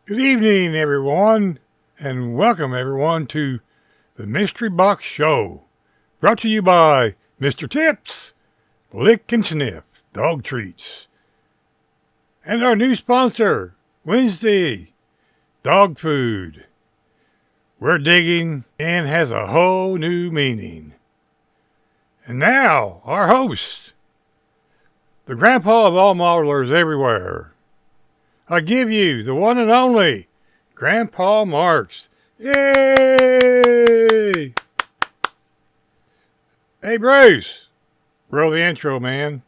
Good evening, everyone, and welcome everyone to the Mystery Box Show, brought to you by Mr. Tips, Lick and Sniff Dog Treats, and our new sponsor, Wednesday Dog Food. We're digging and has a whole new meaning. And now, our host, the grandpa of all modelers everywhere. I give you the one and only Grandpa Marks. Yay! Hey, Bruce, roll the intro, man.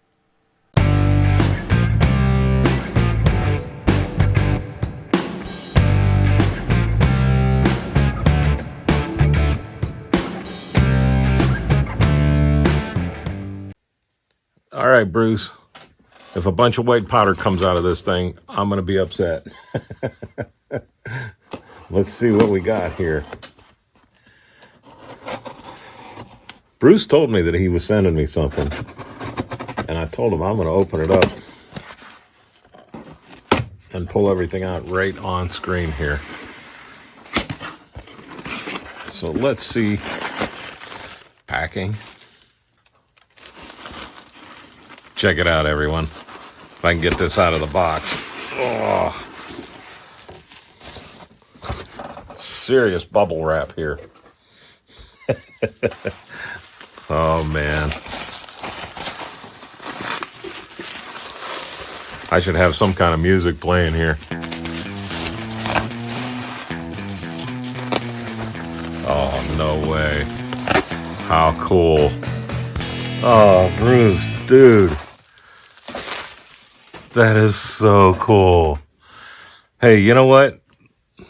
All right, Bruce. If a bunch of white powder comes out of this thing, I'm going to be upset. Let's see what we got here. Bruce told me that he was sending me something, and I told him I'm going to open it up and pull everything out right on screen here. So let's see. Packing. Check it out, everyone. If I can get this out of the box. Oh. Serious bubble wrap here. Oh, man. I should have some kind of music playing here. Oh, no way. How cool. Oh, Bruce, dude. That is so cool. Hey, you know what?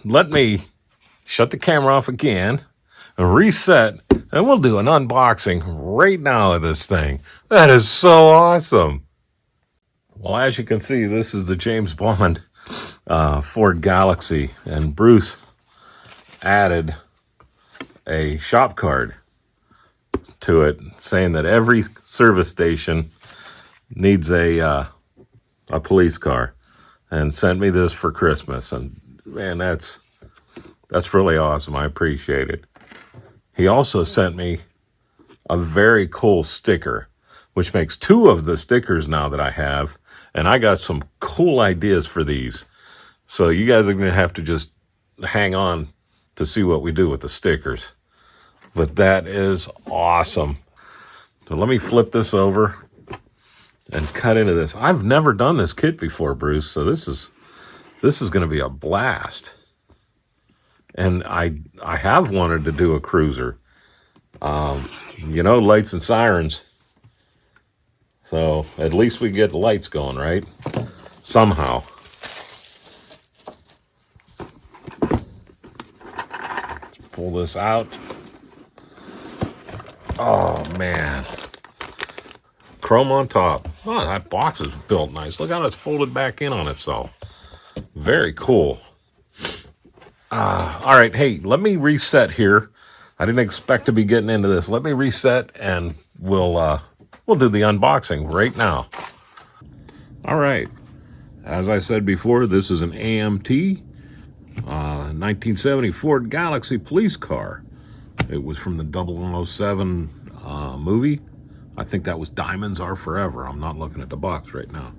Let me shut the camera off again and reset, and we'll do an unboxing right now of this thing. That is so awesome. Well, as you can see, this is the James Bond Ford Galaxy, and Bruce added a shop card to it saying that every service station needs a police car, and sent me this for Christmas. And man, that's really awesome. I appreciate it. He also sent me a very cool sticker, which makes 2 of the stickers now that I have, and I got some cool ideas for these. So you guys are going to have to just hang on to see what we do with the stickers. But that is awesome. So let me flip this over and cut into this. I've never done this kit before, Bruce, so this is going to be a blast. And I have wanted to do a cruiser. Lights and sirens. So at least we get the lights going, right? Somehow. Let's pull this out. Oh, man. Chrome on top. Oh, that box is built nice. Look how it's folded back in on itself. Very cool. All right, hey, let me reset here. I didn't expect to be getting into this. Let me reset, and we'll do the unboxing right now. All right. As I said before, this is an AMT 1970 Ford Galaxy police car. It was from the 007 movie. I think that was Diamonds Are Forever. I'm not looking at the box right now.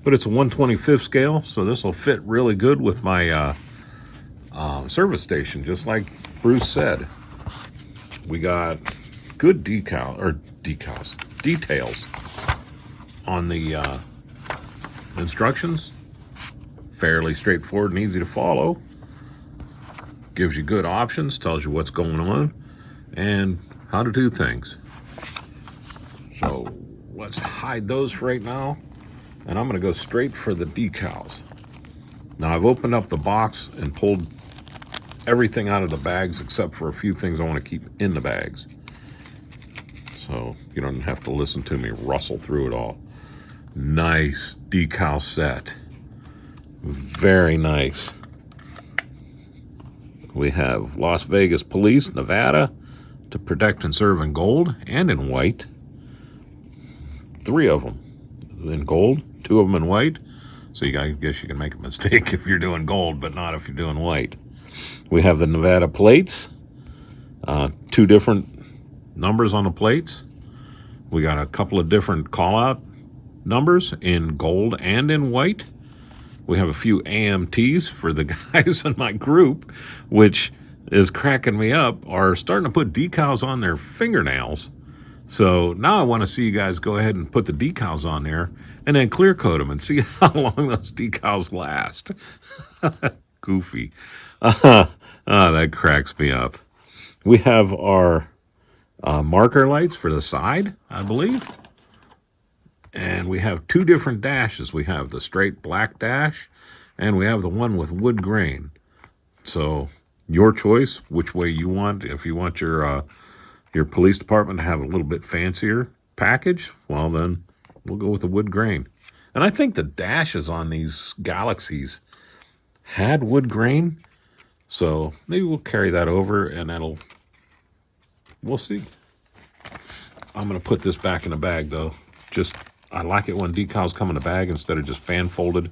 But it's a 1/25 scale, so this will fit really good with my service station, just like Bruce said. We got good details on the instructions. Fairly straightforward and easy to follow. Gives you good options, tells you what's going on, and how to do things. So let's hide those for right now, and I'm going to go straight for the decals. Now I've opened up the box and pulled everything out of the bags except for a few things I want to keep in the bags. So you don't have to listen to me rustle through it all. Nice decal set. Very nice. We have Las Vegas Police, Nevada, to protect and serve in gold and in white. 3 of them in gold, 2 of them in white. So I guess you can make a mistake if you're doing gold, but not if you're doing white. We have the Nevada plates, two different numbers on the plates. We got a couple of different call-out numbers in gold and in white. We have a few AMTs for the guys in my group, which is cracking me up, are starting to put decals on their fingernails. So now I want to see you guys go ahead and put the decals on there and then clear coat them and see how long those decals last. Goofy. That cracks me up. We have our marker lights for the side, I believe. And we have two different dashes. We have the straight black dash, and we have the one with wood grain. So your choice, which way you want. If you want your police department to have a little bit fancier package, well then we'll go with the wood grain. And I think the dashes on these Galaxies had wood grain, so maybe we'll carry that over, and we'll see. I'm gonna put this back in the bag though. I like it when decals come in a bag instead of just fan folded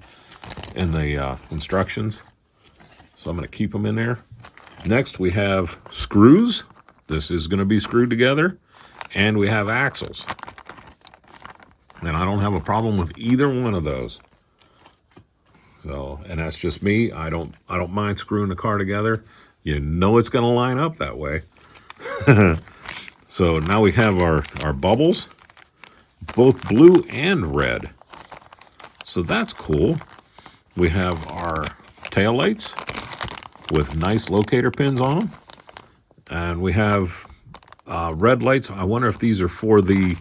in the instructions. So I'm going to keep them in there. Next, we have screws. This is going to be screwed together. And we have axles. And I don't have a problem with either one of those. So, and that's just me. I don't mind screwing the car together. You know it's going to line up that way. So now we have our bubbles, both blue and red. So that's cool. We have our tail lights with nice locator pins on them. And we have red lights. I wonder if these are for the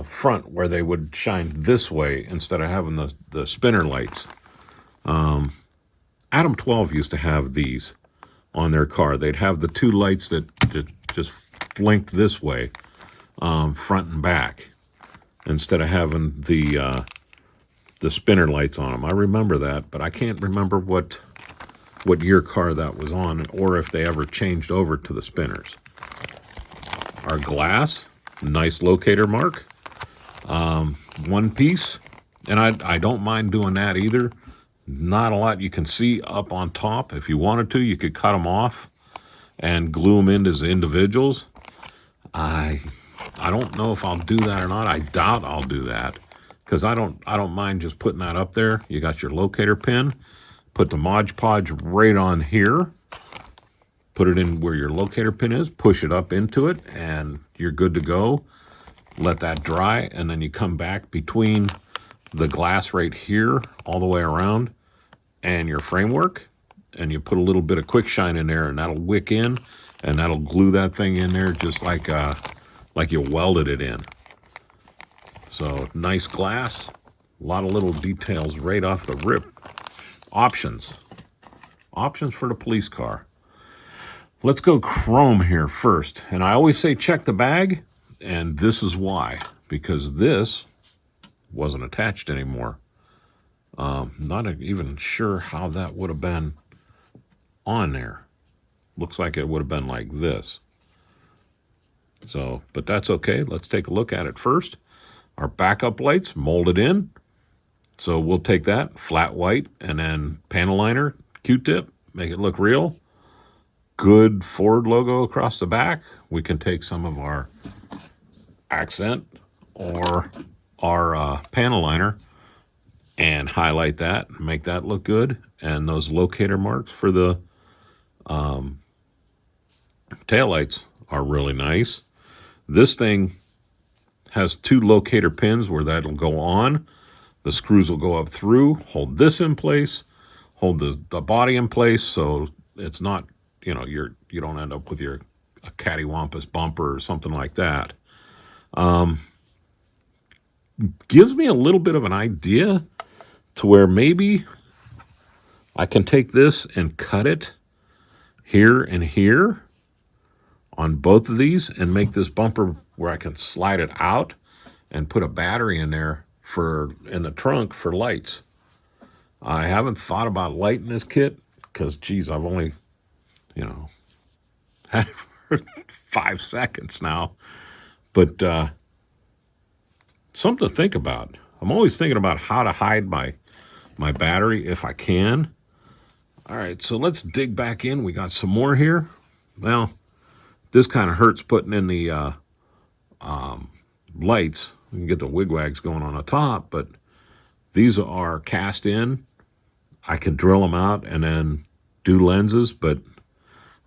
front where they would shine this way instead of having the spinner lights. Adam 12 used to have these on their car. They'd have the two lights that just blinked this way, front and back, instead of having the spinner lights on them. I remember that, but I can't remember what year car that was on, or if they ever changed over to the spinners. Our glass, nice locator mark, one piece, and I don't mind doing that either. Not a lot you can see up on top. If you wanted to, you could cut them off and glue them in as individuals. I don't know if I'll do that or not. I doubt I'll do that, because I don't mind just putting that up there. You got your locator pin, put the Mod Podge right on here, put it in where your locator pin is, push it up into it, and you're good to go. Let that dry, and then you come back between the glass right here all the way around and your framework, and you put a little bit of quick shine in there, and that'll wick in, and that'll glue that thing in there just like you welded it in. So nice glass, a lot of little details right off the rip. Options for the police car. Let's go chrome here first. And I always say check the bag, and this is why. Because this wasn't attached anymore. Not even sure how that would have been on there. Looks like it would have been like this. So, but that's okay. Let's take a look at it first. Our backup lights molded in. So we'll take that, flat white, and then panel liner, Q-tip, make it look real. Good Ford logo across the back. We can take some of our accent or our panel liner and highlight that, make that look good. And those locator marks for the taillights are really nice. This thing has two locator pins where that'll go on. The screws will go up through, hold this in place, hold the body in place, so it's not, you don't end up with a cattywampus bumper or something like that. Gives me a little bit of an idea to where maybe I can take this and cut it here and here on both of these and make this bumper where I can slide it out and put a battery in there in the trunk for lights. I haven't thought about lighting this kit because, geez, I've only, had it for 5 seconds now. But something to think about. I'm always thinking about how to hide my my battery if I can. All right, so let's dig back in. We got some more here. Well, this kind of hurts putting in the lights. We can get the wigwags going on the top, but these are cast in. I can drill them out and then do lenses, but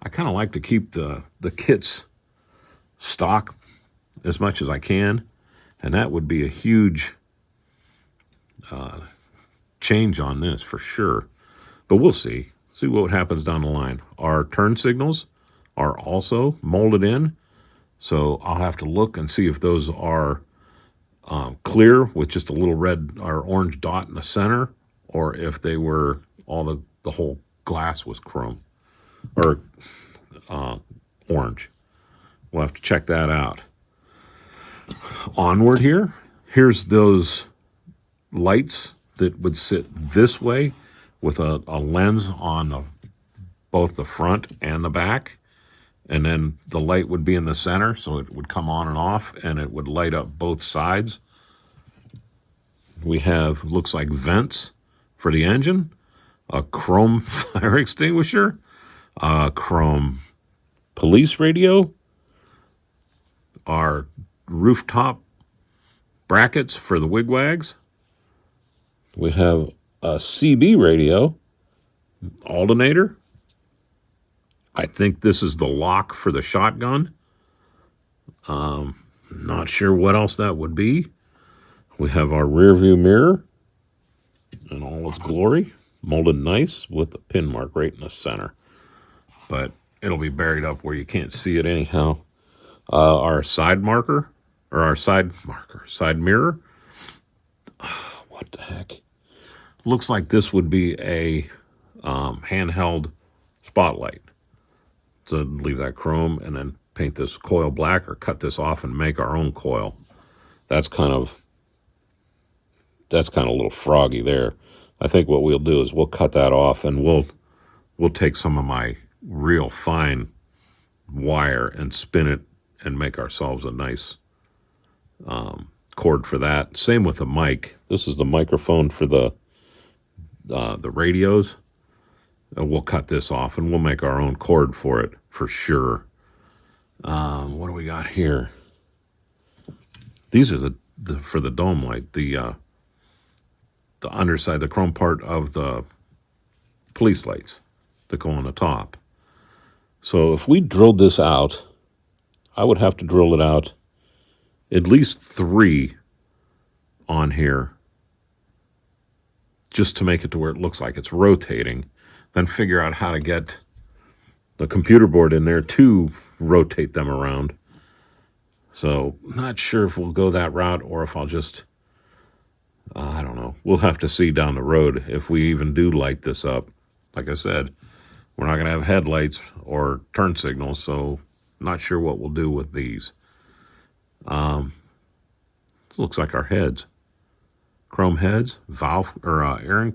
I kind of like to keep the kits stock as much as I can, and that would be a huge change on this for sure. But we'll see what happens down the line. Our turn signals are also molded in, so I'll have to look and see if those are clear with just a little red or orange dot in the center, or if they were all the whole glass was chrome or orange. We'll have to check that out. Onward here, here's those lights that would sit this way with a lens on both the front and the back. And then the light would be in the center, so it would come on and off, and it would light up both sides. We have, looks like vents for the engine, a chrome fire extinguisher, a chrome police radio, our rooftop brackets for the wigwags. We have a CB radio, alternator. I think this is the lock for the shotgun. Not sure what else that would be. We have our rear view mirror in all its glory, molded nice with a pin mark right in the center. But it'll be buried up where you can't see it anyhow. Our side marker, or our side mirror. What the heck? Looks like this would be a handheld spotlight. So leave that chrome and then paint this coil black, or cut this off and make our own coil. That's kind of a little froggy there. I think what we'll do is we'll cut that off, and we'll take some of my real fine wire and spin it and make ourselves a nice cord for that. Same with the mic. This is the microphone for the radios. We'll cut this off and we'll make our own cord for it for sure. What do we got here? These are the for the dome light, the underside, the chrome part of the police lights that go on the top. So if we drilled this out, I would have to drill it out at least 3 on here just to make it to where it looks like it's rotating. Then figure out how to get the computer board in there to rotate them around. So not sure if we'll go that route or if I'll just, I don't know. We'll have to see down the road if we even do light this up. Like I said, we're not going to have headlights or turn signals, so not sure what we'll do with these. Looks like our heads. Chrome heads, valve or air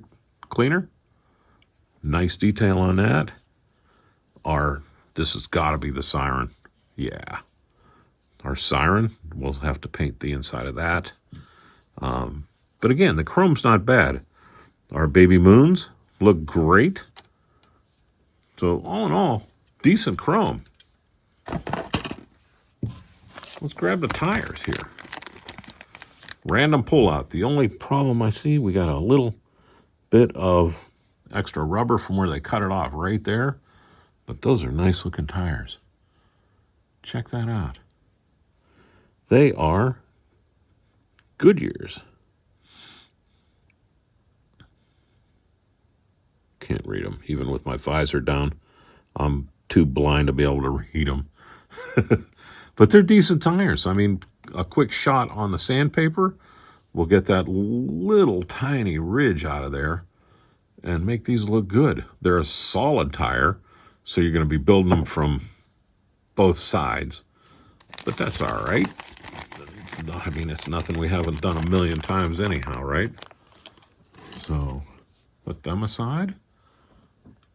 cleaner. Nice detail on that. This has got to be the siren. Yeah. Our siren, we'll have to paint the inside of that. But again, the chrome's not bad. Our baby moons look great. So all in all, decent chrome. Let's grab the tires here. Random pullout. The only problem I see, we got a little bit of extra rubber from where they cut it off right there. But those are nice looking tires. Check that out. They are Goodyears. Can't read them, even with my visor down. I'm too blind to be able to read them. But they're decent tires. I mean, a quick shot on the sandpaper will get that little tiny ridge out of there and make these look good. They're a solid tire, so you're going to be building them from both sides. But that's all right. I mean, it's nothing we haven't done a million times anyhow, right? So, put them aside.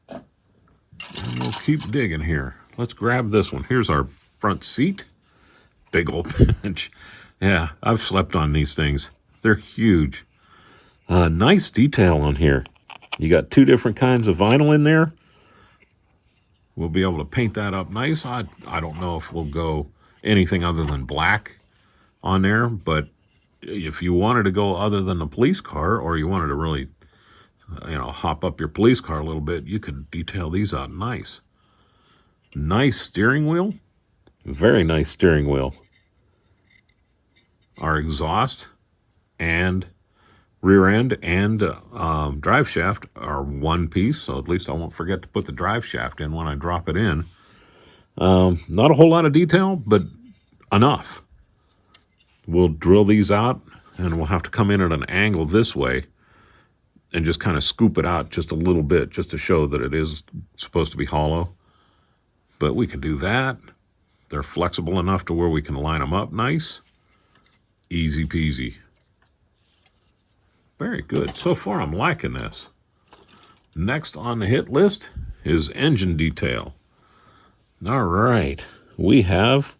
And we'll keep digging here. Let's grab this one. Here's our front seat. Big old bench. Yeah, I've slept on these things. They're huge. Nice detail on here. You got two different kinds of vinyl in there. We'll be able to paint that up nice. I don't know if we'll go anything other than black on there, but if you wanted to go other than the police car, or you wanted to really, hop up your police car a little bit, you could detail these out nice. Nice steering wheel. Very nice steering wheel. Our exhaust and rear end and drive shaft are one piece, so at least I won't forget to put the drive shaft in when I drop it in. Not a whole lot of detail, but enough. We'll drill these out, and we'll have to come in at an angle this way and just kind of scoop it out just a little bit, just to show that it is supposed to be hollow. But we can do that. They're flexible enough to where we can line them up nice. Easy peasy. Very good. So far, I'm liking this. Next on the hit list is engine detail. All right. We have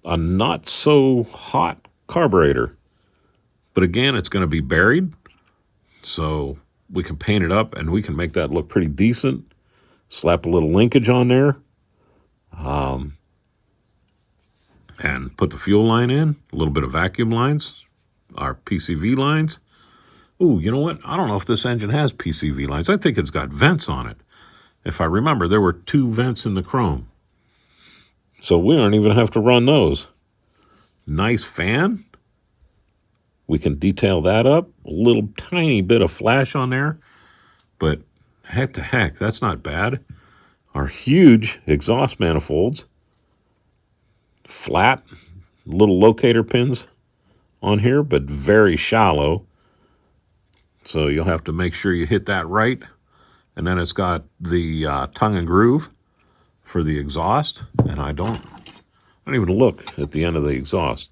a not so hot carburetor. But again, it's going to be buried. So we can paint it up and we can make that look pretty decent. Slap a little linkage on there. And put the fuel line in. A little bit of vacuum lines. Our PCV lines. Ooh, you know what? I don't know if this engine has PCV lines. I think it's got vents on it. If I remember, there were 2 vents in the chrome. So we don't even have to run those. Nice fan. We can detail that up. A little tiny bit of flash on there. But heck to heck, that's not bad. Our huge exhaust manifolds. Flat. Little locator pins on here, but very shallow. So you'll have to make sure you hit that right. And then it's got the tongue and groove for the exhaust. And I don't even look at the end of the exhaust.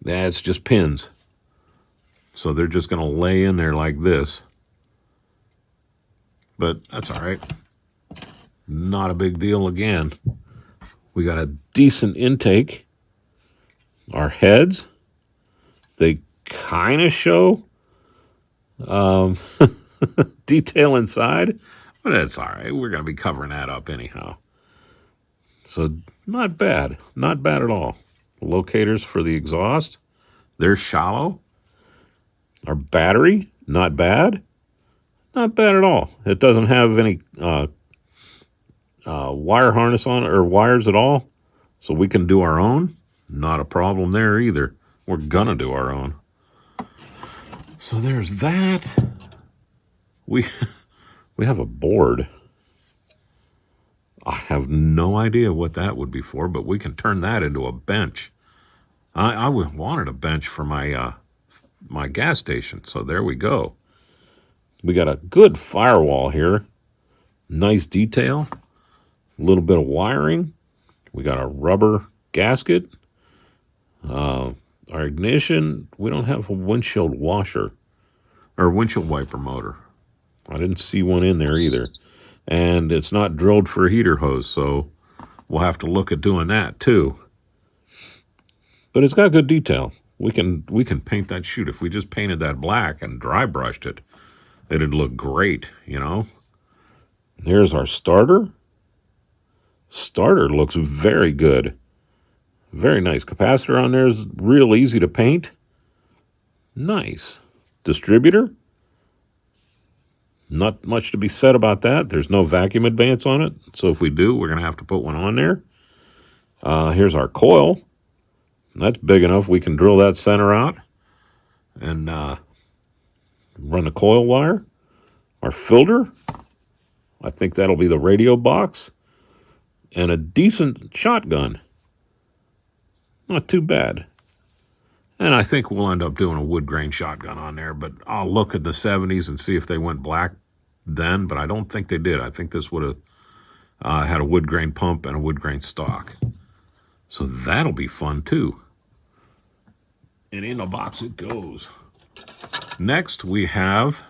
That's just pins. So they're just going to lay in there like this. But that's all right. Not a big deal again. We got a decent intake. Our heads, they kind of show detail inside, but that's all right. We're going to be covering that up anyhow. So not bad. Not bad at all. Locators for the exhaust, they're shallow. Our battery, not bad. Not bad at all. It doesn't have any wire harness on it or wires at all, so we can do our own. Not a problem there either. We're going to do our own. So there's that. We have a board. I have no idea what that would be for, but we can turn that into a bench. I wanted a bench for my my gas station, so there we go. We got a good firewall here. Nice detail. A little bit of wiring. We got a rubber gasket. Our ignition, we don't have a windshield washer or windshield wiper motor. I didn't see one in there either. And it's not drilled for a heater hose, so we'll have to look at doing that too. But it's got good detail. We can paint that chute. If we just painted that black and dry brushed it, it'd look great, you know. Here's our starter. Starter looks very good. Very nice. Capacitor on there is real easy to paint. Nice. Distributor. Not much to be said about that. There's no vacuum advance on it. So if we do, we're going to have to put one on there. Here's our coil. That's big enough. We can drill that center out and run the coil wire. Our filter. I think that'll be the radio box. And a decent shotgun. Not too bad. And I think we'll end up doing a wood grain shotgun on there, but I'll look at the 70s and see if they went black then, but I don't think they did. I think this would have had a wood grain pump and a wood grain stock. So that'll be fun too. And in the box it goes. Next we have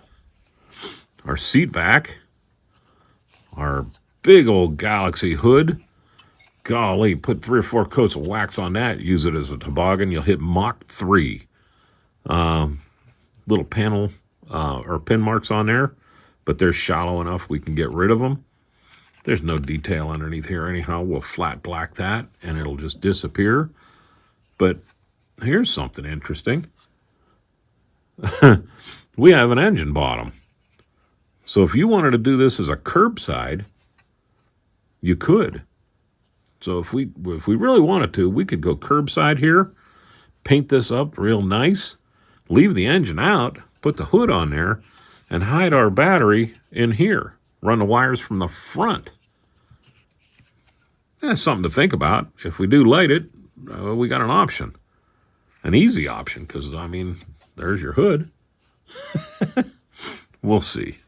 our seat back, our big old Galaxy hood. Golly, put 3 or 4 coats of wax on that. Use it as a toboggan. You'll hit Mach 3. Little panel or pin marks on there, but they're shallow enough we can get rid of them. There's no detail underneath here anyhow. We'll flat black that and it'll just disappear. But here's something interesting. We have an engine bottom. So if you wanted to do this as a curbside, you could. So if we really wanted to, we could go curbside here, paint this up real nice, leave the engine out, put the hood on there, and hide our battery in here. Run the wires from the front. That's something to think about. If we do light it, we got an option. An easy option, because, I mean, there's your hood. We'll see.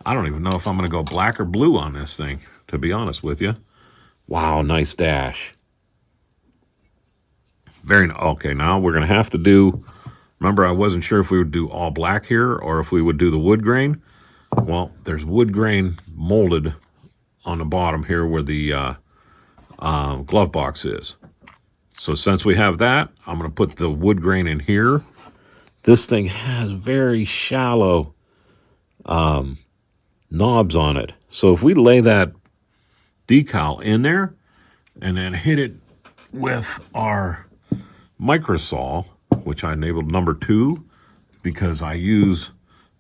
I don't even know if I'm going to go black or blue on this thing, to be honest with you. Wow, nice dash. Okay, now we're going to have to do... Remember, I wasn't sure if we would do all black here or if we would do the wood grain. Well, there's wood grain molded on the bottom here where the glove box is. So since we have that, I'm going to put the wood grain in here. This thing has very shallow knobs on it. So if we lay that decal in there and then hit it with our microsaw, which I enabled number 2 because I use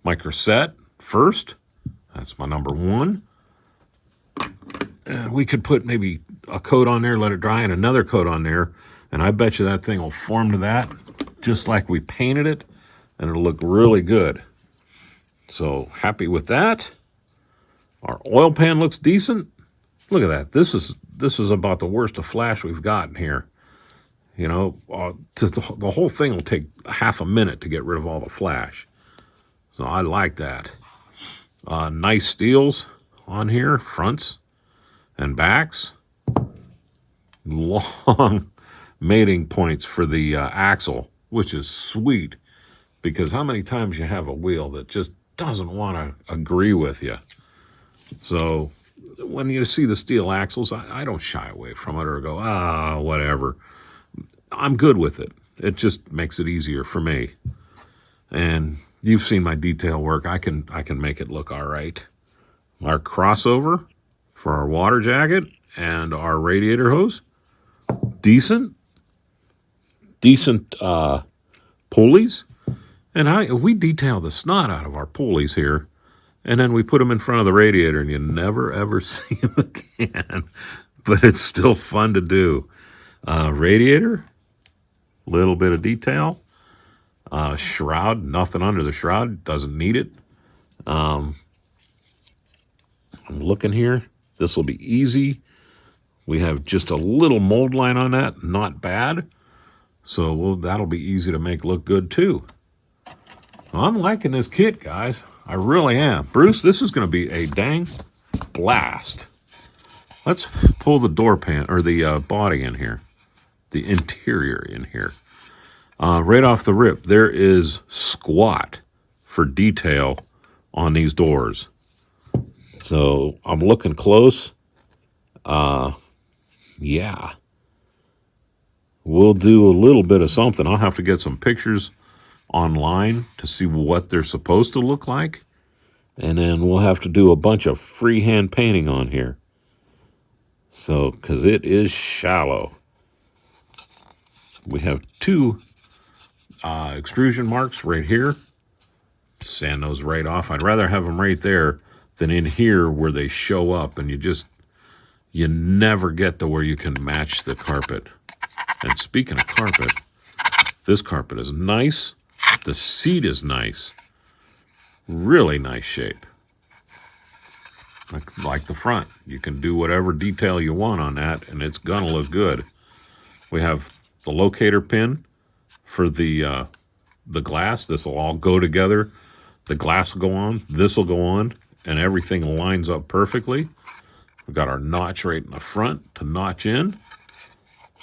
microset first. That's my number 1. We could put maybe a coat on there, let it dry, and another coat on there, and I bet you that thing will form to that just like we painted it, and it'll look really good. So happy with that. Our oil pan looks decent. Look at that. This is about the worst of flash we've gotten here. You know, the whole thing will take half a minute to get rid of all the flash. So I like that. Nice steels on here, fronts and backs. Long mating points for the axle, which is sweet. Because how many times you have a wheel that just doesn't want to agree with you? So when you see the steel axles, I don't shy away from it or go, whatever. I'm good with it. It just makes it easier for me. And you've seen my detail work. I can make it look all right. Our crossover for our water jacket and our radiator hose. Decent pulleys. And we detail the snot out of our pulleys here. And then we put them in front of the radiator and you never ever see them again. But it's still fun to do. Radiator. Little bit of detail. Shroud, nothing under the shroud, doesn't need it. I'm looking here. This will be easy. We have just a little mold line on that, not bad. So that'll be easy to make look good too. I'm liking this kit, guys. I really am. Bruce, this is going to be a dang blast. Let's pull the door pan or the body in here. The interior in here. Right off the rip, there is squat for detail on these doors. So I'm looking close. Yeah. We'll do a little bit of something. I'll have to get some pictures online to see what they're supposed to look like. And then we'll have to do a bunch of freehand painting on here. So, because it is shallow. We have 2 extrusion marks right here. Sand those right off. I'd rather have them right there than in here where they show up and you never get to where you can match the carpet. And speaking of carpet, this carpet is nice. The seat is nice. Really nice shape. Like the front. You can do whatever detail you want on that and it's gonna look good. We have the locator pin for the glass. This will all go together. The glass will go on. This will go on. And everything lines up perfectly. We've got our notch right in the front to notch in.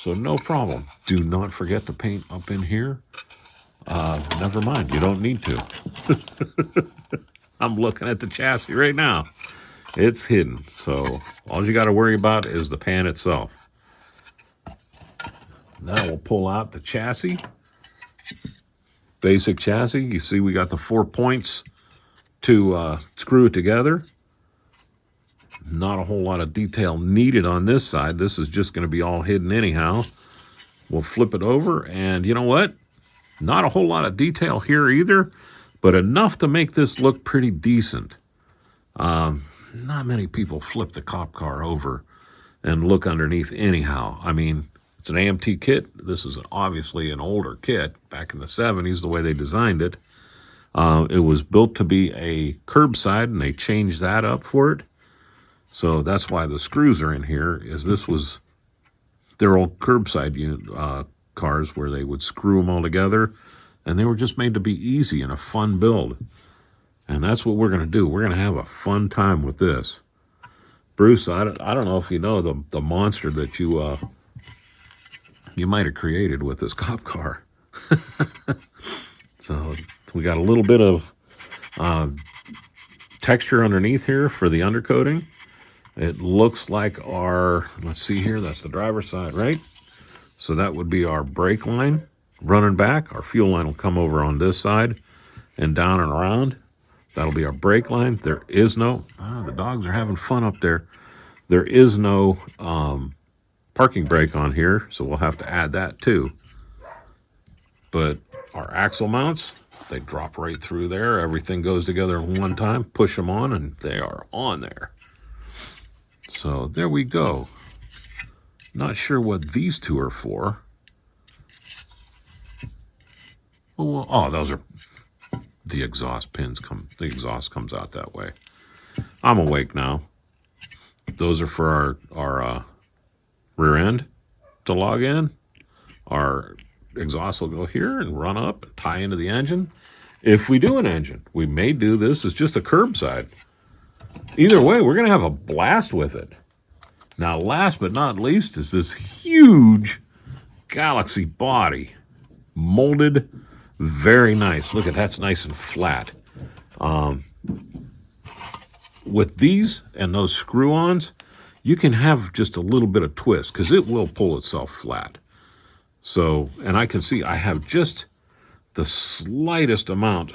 So no problem. Do not forget to paint up in here. Never mind. You don't need to. I'm looking at the chassis right now. It's hidden. So all you got to worry about is the pan itself. Now we'll pull out the chassis. basic chassis. You see we got the 4 points to screw it together. Not a whole lot of detail needed on this side. This is just going to be all hidden anyhow. We'll flip it over, and you know what? Not a whole lot of detail here either, but enough to make this look pretty decent. Not many people flip the cop car over and look underneath anyhow. I mean, it's an AMT kit. This is obviously an older kit back in the 70s, the way they designed it. It was built to be a curbside, and they changed that up for it. So that's why the screws are in here, is this was their old curbside cars where they would screw them all together, and they were just made to be easy and a fun build. And that's what we're going to do. We're going to have a fun time with this. Bruce, I don't know if you know the monster that you might have created with this cop car. So we got a little bit of texture underneath here for the undercoating. It looks like our, let's see here, that's the driver's side, right? So that would be our brake line running back. Our fuel line will come over on this side and down and around. That'll be our brake line. There is no, the dogs are having fun up there. There is no parking brake on here, so we'll have to add that too. But our axle mounts, they drop right through there. Everything goes together in one time. Push them on, and they are on there. So there we go. Not sure what these two are for. Oh, those are the exhaust pins. The exhaust comes out that way. I'm awake now. Those are for our rear end to log in. Our exhaust will go here and run up and tie into the engine. If we do an engine, we may do this as just a curbside. Either way, we're going to have a blast with it. Now, last but not least is this huge Galaxy body. Molded, very nice. Look at that's nice and flat. With these and those screw-ons, you can have just a little bit of twist because it will pull itself flat. So, and I can see I have just the slightest amount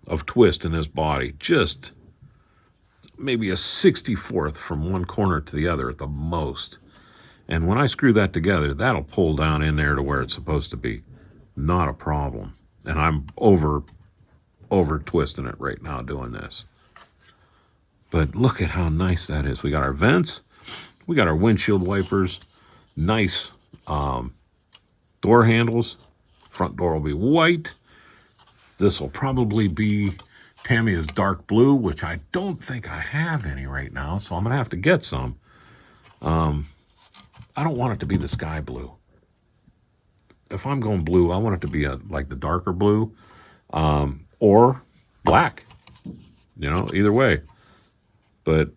of twist in this body. Just maybe a 64th from one corner to the other at the most. And when I screw that together, that'll pull down in there to where it's supposed to be. Not a problem. And I'm over twisting it right now doing this. But look at how nice that is. We got our vents. We got our windshield wipers. Nice door handles. Front door will be white. This will probably be Tamiya's dark blue, which I don't think I have any right now, so I'm going to have to get some. I don't want it to be the sky blue. If I'm going blue, I want it to be like the darker blue or black. You know, either way. But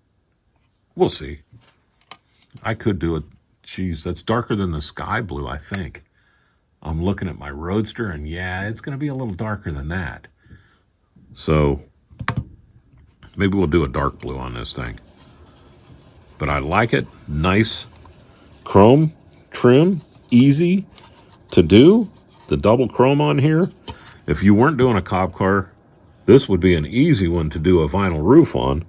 we'll see. I could do it. Geez, that's darker than the sky blue, I think. I'm looking at my Roadster, and yeah, it's going to be a little darker than that. So maybe we'll do a dark blue on this thing. But I like it. Nice chrome trim, easy to do. The double chrome on here. If you weren't doing a cop car, this would be an easy one to do a vinyl roof on,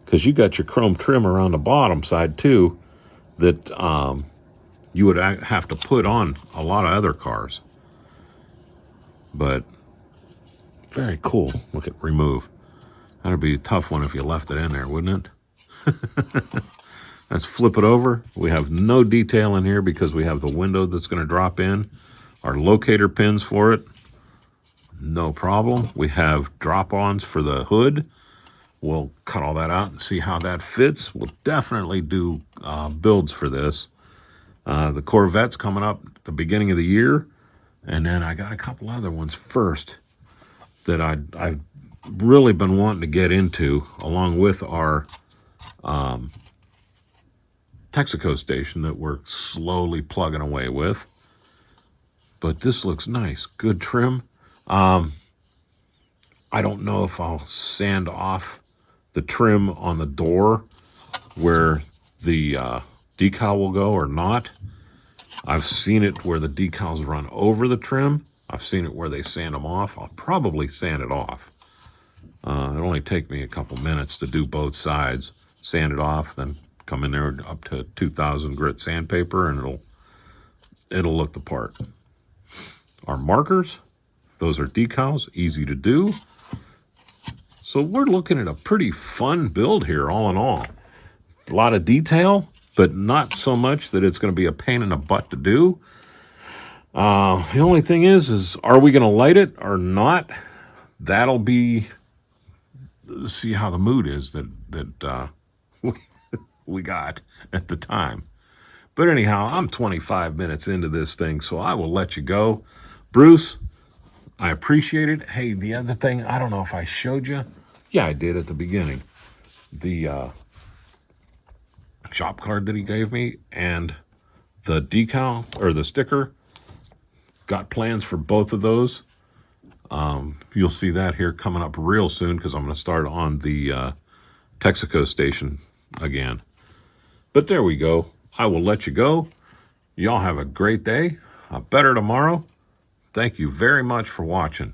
because you got your chrome trim around the bottom side too that you would have to put on a lot of other cars. But very cool. Look at remove. That'd be a tough one if you left it in there, wouldn't it? Let's flip it over. We have no detail in here because we have the window that's going to drop in. Our locator pins for it. No problem. We have drop-ons for the hood. We'll cut all that out and see how that fits. We'll definitely do builds for this. The Corvette's coming up at the beginning of the year. And then I got a couple other ones first that I've really been wanting to get into, along with our Texaco station that we're slowly plugging away with. But this looks nice. Good trim. I don't know if I'll sand off the trim on the door where the decal will go or not. I've seen it where the decals run over the trim, I've seen it where they sand them off. I'll probably sand it off. It'll only take me a couple minutes to do both sides. Sand it off, then come in there up to 2,000 grit sandpaper, and it'll look the part. Our markers, those are decals, easy to do. So we're looking at a pretty fun build here, all in all. A lot of detail, but not so much that it's going to be a pain in the butt to do. The only thing is are we going to light it or not? That'll be, see how the mood is that we got at the time. But anyhow, I'm 25 minutes into this thing, so I will let you go. Bruce, I appreciate it. Hey, the other thing, I don't know if I showed you. Yeah, I did at the beginning. The shop card that he gave me and the decal or the sticker. Got plans for both of those. You'll see that here coming up real soon because I'm going to start on the Texaco station again. But there we go. I will let you go. Y'all have a great day. A better tomorrow. Thank you very much for watching.